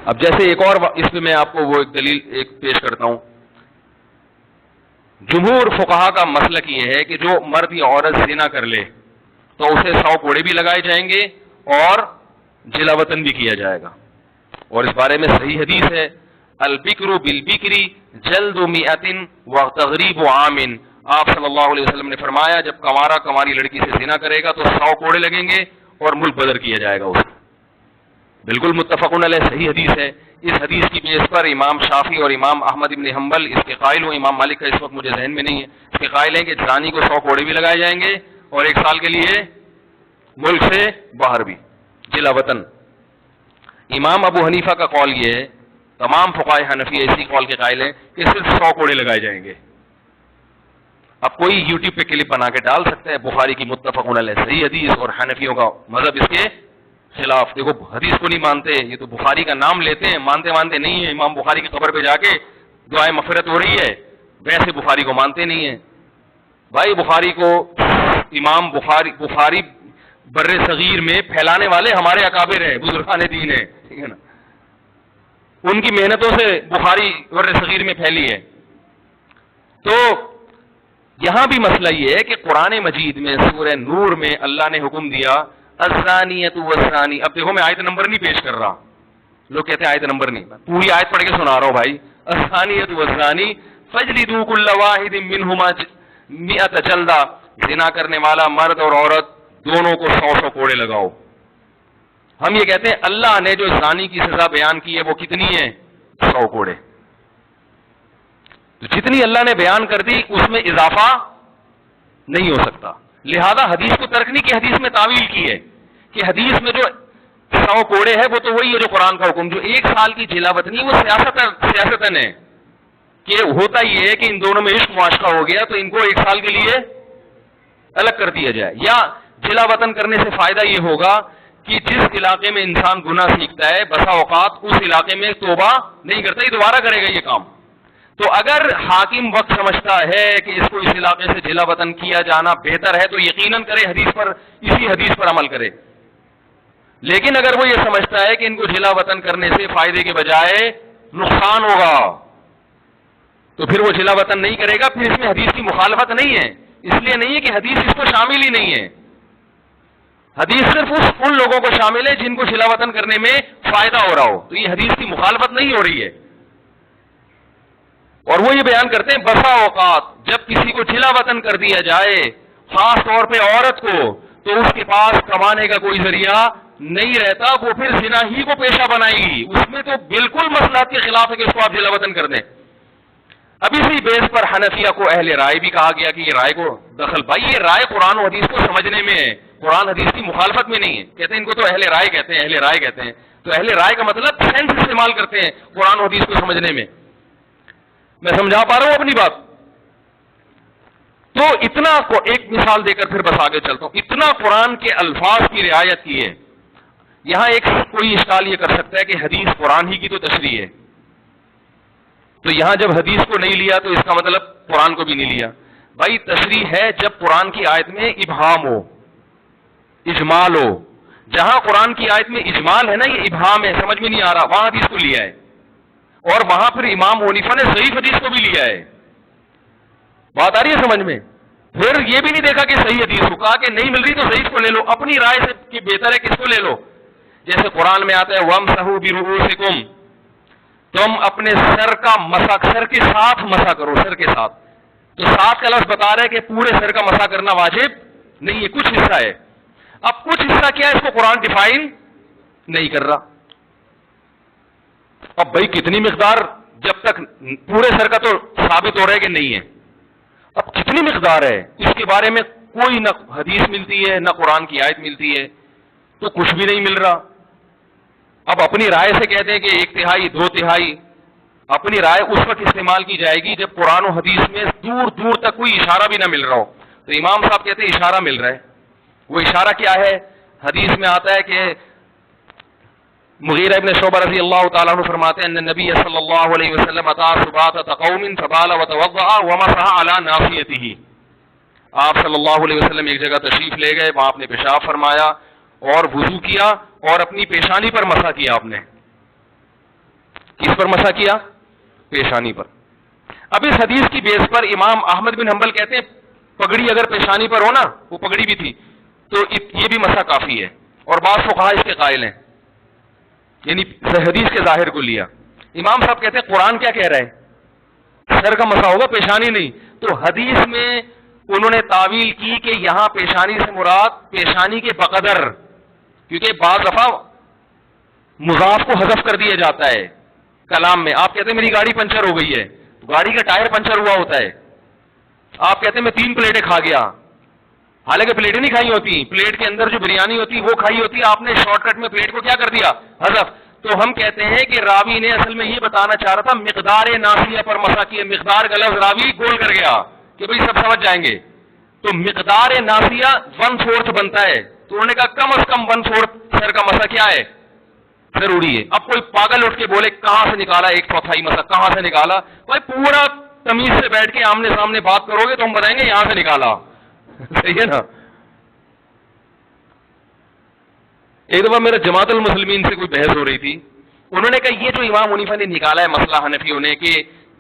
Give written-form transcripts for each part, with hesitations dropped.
اب جیسے ایک اور اس میں آپ کو وہ ایک دلیل ایک پیش کرتا ہوں. جمہور فقہا کا مسلک یہ ہے کہ جو مرد یا عورت زنا کر لے تو اسے 100 کوڑے بھی لگائے جائیں گے اور جلا وطن بھی کیا جائے گا. اور اس بارے میں صحیح حدیث ہے البکر بالبکری جلد 100 وتغریب عام. آپ صلی اللہ علیہ وسلم نے فرمایا جب کنوارا کنواری لڑکی سے زنا کرے گا تو 100 کوڑے لگیں گے اور ملک بدر کیا جائے گا اس کو. بالکل متفقن علیہ صحیح حدیث ہے. اس حدیث کی بیس پر امام شافعی اور امام احمد ابن حنبل اس کے قائل ہوں. امام مالک کا اس وقت مجھے ذہن میں نہیں ہے. اس کے قائل ہیں کہ زانی کو 100 کوڑے بھی لگائے جائیں گے اور 1 سال کے لیے ملک سے باہر بھی جلا وطن. امام ابو حنیفہ کا قول یہ ہے, تمام فقہائے حنفی اسی قول کے قائل ہیں کہ صرف 100 کوڑے لگائے جائیں گے. اب کوئی یوٹیوب پہ کلپ بنا کے ڈال سکتا ہے بخاری کی متفقن علیہ صحیح حدیث اور حنفیوں کا مذہب اس کے خلاف. دیکھو حدیث کو نہیں مانتے, یہ تو بخاری کا نام لیتے ہیں, مانتے نہیں ہیں. امام بخاری کی قبر پہ جا کے دعائیں مغفرت ہو رہی ہے, ویسے بخاری کو مانتے نہیں ہیں. بھائی بخاری کو امام بخاری بر صغیر میں پھیلانے والے ہمارے اکابر ہیں, بزرگان دین ہیں, ٹھیک ہے نا. ان کی محنتوں سے بخاری بر صغیر میں پھیلی ہے. تو یہاں بھی مسئلہ یہ ہے کہ قرآن مجید میں سورہ نور میں اللہ نے حکم دیا الزانیۃ والزانی. اب دیکھو میں آیت نمبر نہیں پیش کر رہا, لوگ کہتے ہیں آیت نمبر نہیں, پوری آیت پڑھ کے سنا رہا ہوں بھائی. الزانیۃ والزانی فاجلدوا کل واحد منہما 100 جلدہ. زنا کرنے والا مرد اور عورت دونوں کو 100 کوڑے لگاؤ. ہم یہ کہتے ہیں اللہ نے جو زانی کی سزا بیان کی ہے وہ کتنی ہے؟ 100 کوڑے. تو جتنی اللہ نے بیان کر دی اس میں اضافہ نہیں ہو سکتا. لہذا حدیث کو ترک نہیں کی, حدیث میں تعویل کی ہے کہ حدیث میں جو 100 کوڑے ہے وہ تو وہی ہے جو قرآن کا حکم. جو 1 سال کی جلا وطنی وہ سیاستن ہے کہ ہوتا یہ ہے کہ ان دونوں میں عشق معاشقہ ہو گیا تو ان کو 1 سال کے لیے الگ کر دیا جائے. یا جلا وطن کرنے سے فائدہ یہ ہوگا کہ جس علاقے میں انسان گناہ سیکھتا ہے بسا اوقات اس علاقے میں توبہ نہیں کرتا, یہ دوبارہ کرے گا یہ کام. تو اگر حاکم وقت سمجھتا ہے کہ اس کو اس علاقے سے جلا وطن کیا جانا بہتر ہے تو یقیناً کرے, اسی حدیث پر عمل کرے. لیکن اگر وہ یہ سمجھتا ہے کہ ان کو جلا وطن کرنے سے فائدے کے بجائے نقصان ہوگا تو پھر وہ جلا وطن نہیں کرے گا. پھر اس میں حدیث کی مخالفت نہیں ہے, اس لیے نہیں ہے کہ حدیث اس کو شامل ہی نہیں ہے. حدیث صرف ان لوگوں کو شامل ہے جن کو جلا وطن کرنے میں فائدہ ہو رہا ہو. تو یہ حدیث کی مخالفت نہیں ہو رہی ہے. اور وہ یہ بیان کرتے ہیں بسا اوقات جب کسی کو جلا وطن کر دیا جائے خاص طور پہ عورت کو تو اس کے پاس کمانے کا کوئی ذریعہ نہیں رہتا, وہ پھر زنا ہی کو پیشہ بنائے گی. اس میں تو بالکل مصلحت کے خلاف ہے کہ اس کو آپ جلا وطن کر دیں. اب اسی بیس پر حنفیہ کو اہل رائے بھی کہا گیا کہ یہ رائے کو دخل, بھائی یہ رائے قرآن و حدیث کو سمجھنے میں ہے, قرآن حدیث کی مخالفت میں نہیں ہے. کہتے ہیں ان کو تو اہل رائے کہتے ہیں, اہل رائے کہتے ہیں. تو اہل رائے کا مطلب سینس استعمال کرتے ہیں قرآن و حدیث کو سمجھنے میں. میں سمجھا پا رہا ہوں اپنی بات؟ تو اتنا کو ایک مثال دے کر پھر بس آگے چلتا ہوں. اتنا قرآن کے الفاظ کی رعایت کی ہے. یہاں ایک کوئی اشکال یہ کر سکتا ہے کہ حدیث قرآن ہی کی تو تشریح ہے, تو یہاں جب حدیث کو نہیں لیا تو اس کا مطلب قرآن کو بھی نہیں لیا. بھائی تشریح ہے جب قرآن کی آیت میں ابہام ہو, اجمال ہو. جہاں قرآن کی آیت میں اجمال ہے نا, یہ ابہام ہے, سمجھ میں نہیں آ رہا, وہاں حدیث کو لیا ہے. اور وہاں پھر امام حنیفہ نے ضعیف حدیث کو بھی لیا ہے. بات آ رہی ہے سمجھ میں؟ پھر یہ بھی نہیں دیکھا کہ صحیح حدیث کو, کہا کہ نہیں مل رہی تو ضعیف کو لے لو. اپنی رائے سے کہ بہتر ہے کس کو لے لو. جیسے قرآن میں آتا ہے وَامْسَحُوا بِرُؤُوسِكُمْ, تم اپنے سر کا مسح, سر کے ساتھ مسح کرو, سر کے ساتھ. تو ساتھ کا لفظ بتا رہا ہے کہ پورے سر کا مسح کرنا واجب نہیں ہے, کچھ حصہ ہے. اب کچھ حصہ کیا ہے اس کو قرآن ڈیفائن نہیں کر رہا. اب بھائی کتنی مقدار, جب تک پورے سر کا تو ثابت ہو رہا ہے کہ نہیں ہے, اب کتنی مقدار ہے اس کے بارے میں کوئی نہ حدیث ملتی ہے نہ قرآن کی آیت ملتی ہے, تو کچھ بھی نہیں مل رہا. اب اپنی رائے سے کہتے ہیں کہ 1/3 2/3, اپنی رائے اس وقت استعمال کی جائے گی جب قرآن و حدیث میں دور دور تک کوئی اشارہ بھی نہ مل رہا ہو. تو امام صاحب کہتے ہیں اشارہ مل رہا ہے. وہ اشارہ کیا ہے؟ حدیث میں آتا ہے کہ مغیرہ ابن شعبہ رضی اللہ تعالیٰ عنہ فرماتے ہیں ان نبی صلی اللہ علیہ وسلم اتى سباطة قوم فبال وتوضأ ومسح على ناصيته. آپ صلی اللہ علیہ وسلم ایک جگہ تشریف لے گئے, وہاں آپ نے پیشاب فرمایا اور وضو کیا اور اپنی پیشانی پر مسح کیا آپ نے. کس پر مسح کیا؟ پیشانی پر. اب اس حدیث کی بیس پر امام احمد بن حنبل کہتے ہیں پگڑی اگر پیشانی پر ہو نا, وہ پگڑی بھی تھی, تو یہ بھی مسح کافی ہے. اور بعض فقہا اس کے قائل ہیں, یعنی حدیث کے ظاہر کو لیا. امام صاحب کہتے ہیں قرآن کیا کہہ رہا ہے؟ سر کا مسح ہوگا, پیشانی نہیں. تو حدیث میں انہوں نے تعویل کی کہ یہاں پیشانی سے مراد پیشانی کے بقدر, کیونکہ بعض دفعہ مضاف کو حذف کر دیا جاتا ہے کلام میں. آپ کہتے ہیں میری گاڑی پنچر ہو گئی ہے, تو گاڑی کا ٹائر پنچر ہوا ہوتا ہے. آپ کہتے ہیں میں 3 پلیٹیں کھا گیا, حالانکہ پلیٹیں نہیں کھائی ہوتی, پلیٹ کے اندر جو بریانی ہوتی وہ کھائی ہوتی, آپ نے شارٹ کٹ میں پلیٹ کو کیا کر دیا؟ حذف. تو ہم کہتے ہیں کہ راوی نے اصل میں یہ بتانا چاہ رہا تھا مقدار ناسیہ پر مسح کیے. مقدار کا لفظ راوی گول کر گیا کہ بھئی سب سمجھ جائیں گے. تو مقدار ناسیہ 1/4 بنتا ہے, تو انہوں نے کہا کم از کم 1/4 سر کا مسح کیا ہے؟ ضروری ہے. اب کوئی پاگل اٹھ کے بولے کہاں سے نکالا 1/4 مسح, کہاں سے نکالا؟ بھائی پورا تمیز سے بیٹھ کے آمنے سامنے بات کرو گے تو ہم بتائیں گے یہاں سے نکالا. صحیح ہے نا. ایک دفعہ میرا جماعت المسلمین سے کوئی بحث ہو رہی تھی, انہوں نے کہا یہ جو امام حنیفہ نے نکالا ہے مسئلہ حنفیوں نے کہ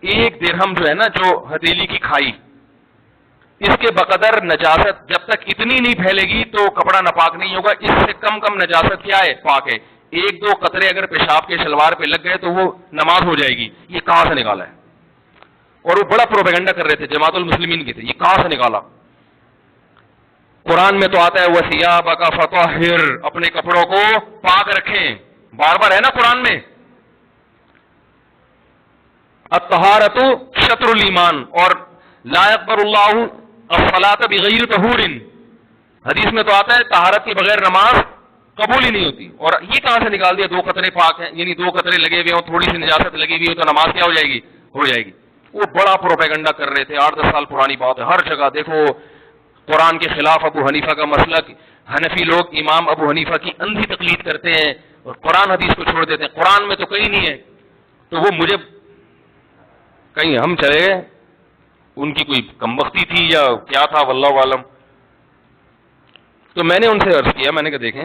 1 درہم جو ہے نا جو ہتھیلی کی کھائی, اس کے بقدر نجاست جب تک اتنی نہیں پھیلے گی تو کپڑا ناپاک نہیں ہوگا, اس سے کم نجاست کیا ہے؟ پاک ہے. 1-2 قطرے اگر پیشاب کے شلوار پہ لگ گئے تو وہ نماز ہو جائے گی. یہ کہاں سے نکالا ہے؟ اور وہ بڑا پروپیگنڈا کر رہے تھے, جماعت المسلمین کے تھے, یہ کہاں سے نکالا؟ قرآن میں تو آتا ہے وَثِيَابَكَ فَطَهِّرْ, اپنے کپڑوں کو پاک رکھیں, بار بار ہے نا قرآن میں. الطہارۃ شطر الایمان, اور لا يقبل اللہ الصلاۃ بغیر طہور, حدیث میں تو آتا ہے طہارت کے بغیر نماز قبول ہی نہیں ہوتی. اور یہ کہاں سے نکال دیا 2 قطرے پاک ہیں, یعنی 2 قطرے لگے ہوئے ہوں, تھوڑی سی نجاست لگی ہوئی ہو تو نماز کیا ہو جائے گی؟ ہو جائے گی. وہ بڑا پروپیگنڈا کر رہے تھے, 8-10 سال پرانی بات ہے. ہر جگہ دیکھو قرآن کے خلاف ابو حنیفہ کا مسلک, حنفی لوگ امام ابو حنیفہ کی اندھی تقلید کرتے ہیں اور قرآن حدیث کو چھوڑ دیتے ہیں. قرآن میں تو کہیں نہیں ہے, تو وہ مجھے کہیں ہم چلے گئے, ان کی کوئی کمبختی تھی یا کیا تھا واللہ عالم. تو میں نے ان سے عرض کیا, میں نے کہا دیکھیں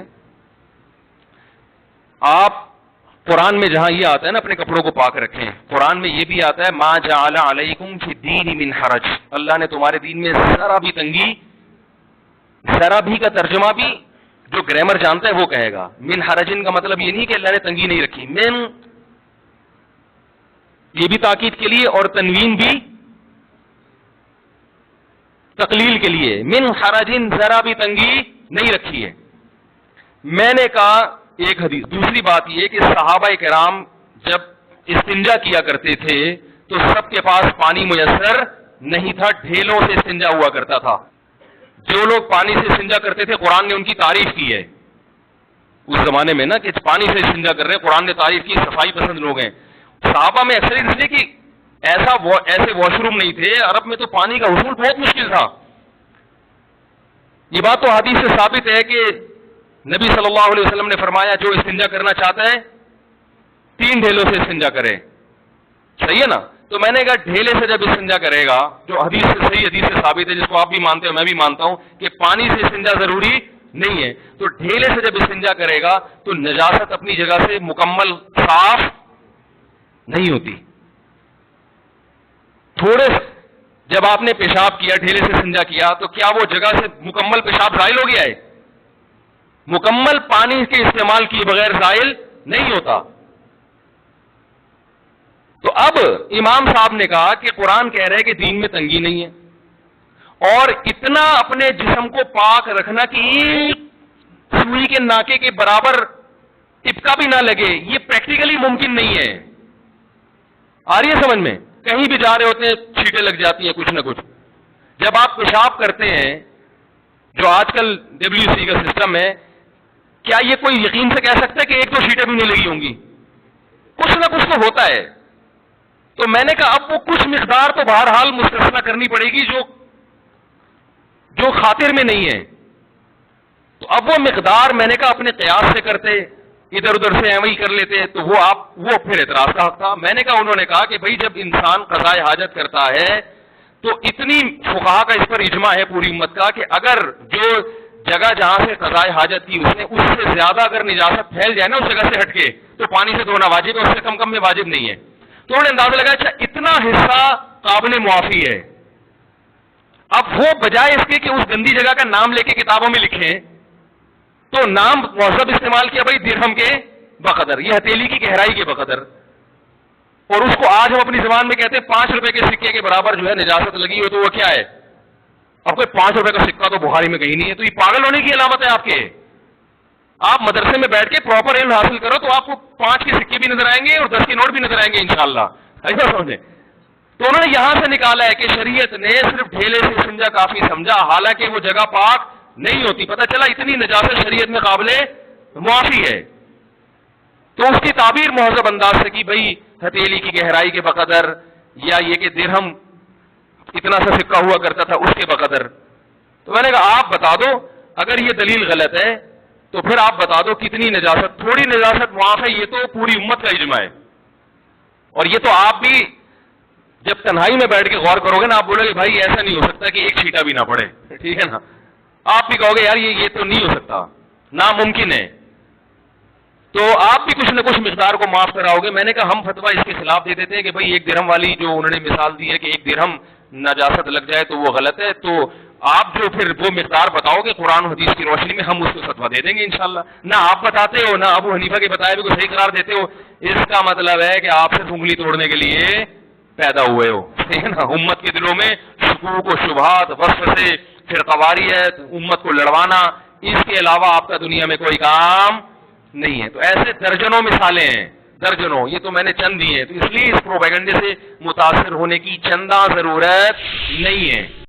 آپ قرآن میں جہاں یہ آتا ہے نا اپنے کپڑوں کو پاک رکھیں, قرآن میں یہ بھی آتا ہے ما جعل علیکم فی الدین من حرج, اللہ نے تمہارے دین میں ذرا بھی تنگی, ذرا بھی کا ترجمہ بھی جو گرامر جانتا ہے وہ کہے گا. من حرجن کا مطلب یہ نہیں کہ اللہ نے تنگی نہیں رکھی, من یہ بھی تاکید کے لیے اور تنوین بھی تقلیل کے لیے. من حرجن ذرا بھی تنگی نہیں رکھی ہے. میں نے کہا ایک حدیث. دوسری بات یہ کہ صحابہ کرام جب استنجا کیا کرتے تھے تو سب کے پاس پانی میسر نہیں تھا, ڈھیلوں سے استنجا ہوا کرتا تھا. جو لوگ پانی سے استنجا کرتے تھے قرآن نے ان کی تعریف کی ہے اس زمانے میں نا کہ پانی سے استنجا کر رہے ہیں, قرآن نے تعریف کی, صفائی پسند لوگ ہیں. صحابہ میں اکثر اس لیے کہ ایسے واش روم نہیں تھے, عرب میں تو پانی کا حصول بہت مشکل تھا. یہ بات تو حدیث سے ثابت ہے کہ نبی صلی اللہ علیہ وسلم نے فرمایا جو استنجا کرنا چاہتا ہے 3 ڈھیلوں سے استنجا کرے. صحیح ہے نا. تو میں نے کہا ڈھیلے سے جب استنجا کرے گا, جو حدیث سے صحیح حدیث سے ثابت ہے جس کو آپ بھی مانتے ہو میں بھی مانتا ہوں کہ پانی سے استنجا ضروری نہیں ہے, تو ڈھیلے سے جب استنجا کرے گا تو نجاست اپنی جگہ سے مکمل صاف نہیں ہوتی. تھوڑے جب آپ نے پیشاب کیا, ڈھیلے سے استنجا کیا, تو کیا وہ جگہ سے مکمل پیشاب زائل ہو گیا ہے؟ مکمل پانی کے استعمال کیے بغیر زائل نہیں ہوتا. تو اب امام صاحب نے کہا کہ قرآن کہہ رہے کہ دین میں تنگی نہیں ہے اور اتنا اپنے جسم کو پاک رکھنا کہ سوئی کے ناکے کے برابر ٹپکا بھی نہ لگے, یہ پریکٹیکلی ممکن نہیں ہے. آ رہی ہے سمجھ میں؟ کہیں بھی جا رہے ہوتے ہیں چھینٹیں لگ جاتی ہیں کچھ نہ کچھ. جب آپ پیشاب کرتے ہیں جو آج کل WC کا سسٹم ہے, کیا یہ کوئی یقین سے کہہ سکتا ہے کہ 1-2 چھینٹیں بھی نہیں لگی ہوں گی؟ کچھ نہ کچھ تو ہوتا ہے. تو میں نے کہا اب وہ کچھ مقدار تو بہرحال مستثنا کرنی پڑے گی جو خاطر میں نہیں ہے. تو اب وہ مقدار میں نے کہا اپنے قیاس سے کرتے, ادھر ادھر سے ایویں کر لیتے, تو وہ پھر اعتراض کا حق تھا. میں نے کہا, انہوں نے کہا کہ بھائی جب انسان قضاء حاجت کرتا ہے تو اتنی فقہا کا اس پر اجماع ہے پوری امت کا کہ اگر جو جگہ جہاں سے قضائے حاجت کی اس نے، اس سے زیادہ اگر نجاست پھیل جائے نا اس جگہ سے ہٹ کے تو پانی سے دھونا واجب ہے، اس سے کم کم میں واجب نہیں ہے. تو انہوں نے اندازہ لگایا اچھا اتنا حصہ قابل معافی ہے. اب وہ بجائے اس کے کہ اس گندی جگہ کا نام لے کے کتابوں میں لکھیں تو نام مہذب استعمال کیا بھائی درہم کے بقدر، یہ ہتھیلی کی گہرائی کے بقدر. اور اس کو آج ہم اپنی زبان میں کہتے ہیں 5 روپے کے سکے کے برابر جو ہے نجاست لگی ہو تو وہ کیا ہے؟ اب کوئی 5 روپے کا سکہ تو بخاری میں کہیں نہیں ہے، تو یہ پاگل ہونے کی علامت ہے آپ کے. آپ مدرسے میں بیٹھ کے پراپر علم حاصل کرو تو آپ کو 5 کے سکے بھی نظر آئیں گے اور 10 کے نوٹ بھی نظر آئیں گے انشاءاللہ. ایسا سمجھیں. تو انہوں نے یہاں سے نکالا ہے کہ شریعت نے صرف ڈھیلے سے سمجھا کافی سمجھا، حالانکہ وہ جگہ پاک نہیں ہوتی. پتہ چلا اتنی نجاست شریعت میں قابل معافی ہے. تو اس کی تعبیر مہذب انداز سے کی بھائی ہتھیلی کی گہرائی کے بقدر، یا یہ کہ درہم اتنا سا سکہ ہوا کرتا تھا اس کے بقدر. تو میں نے کہا آپ بتا دو اگر یہ دلیل غلط ہے تو پھر آپ بتا دو کتنی نجاست، تھوڑی نجاست معاف ہے، یہ تو پوری امت کا اجماع ہے. اور یہ تو آپ بھی جب تنہائی میں بیٹھ کے غور کرو گے نا آپ بولو گے بھائی ایسا نہیں ہو سکتا کہ ایک چھیٹا بھی نہ پڑے. ٹھیک ہے نا؟ آپ بھی کہو گے یار یہ تو نہیں ہو سکتا، ناممکن ہے. تو آپ بھی کچھ نہ کچھ مقدار کو معاف کراؤ گے. میں نے کہا ہم فتویٰ اس کے خلاف دے دیتے ہیں کہ بھائی 1 درہم والی جو انہوں نے مثال دی ہے کہ 1 درہم نجاست لگ جائے تو وہ غلط ہے. تو آپ جو پھر وہ مقدار بتاؤ گے قرآن و حدیث کی روشنی میں ہم اس کو فتویٰ دے دیں گے انشاءاللہ. نہ آپ بتاتے ہو نہ ابو حنیفہ کے بتائے بھی کو صحیح قرار دیتے ہو. اس کا مطلب ہے کہ آپ صرف انگلی توڑنے کے لیے پیدا ہوئے ہو. ٹھیک ہے نا؟ امت کے دلوں میں شکوک و شبہات، وسوسے، فرقواریت، امت کو لڑوانا، اس کے علاوہ آپ کا دنیا میں کوئی کام نہیں ہے. تو ایسے درجنوں مثالیں ہیں، درجنوں. یہ تو میں نے چند دی ہیں. تو اس لیے اس پروپیگنڈے سے متاثر ہونے کی چندہ ضرورت نہیں ہے.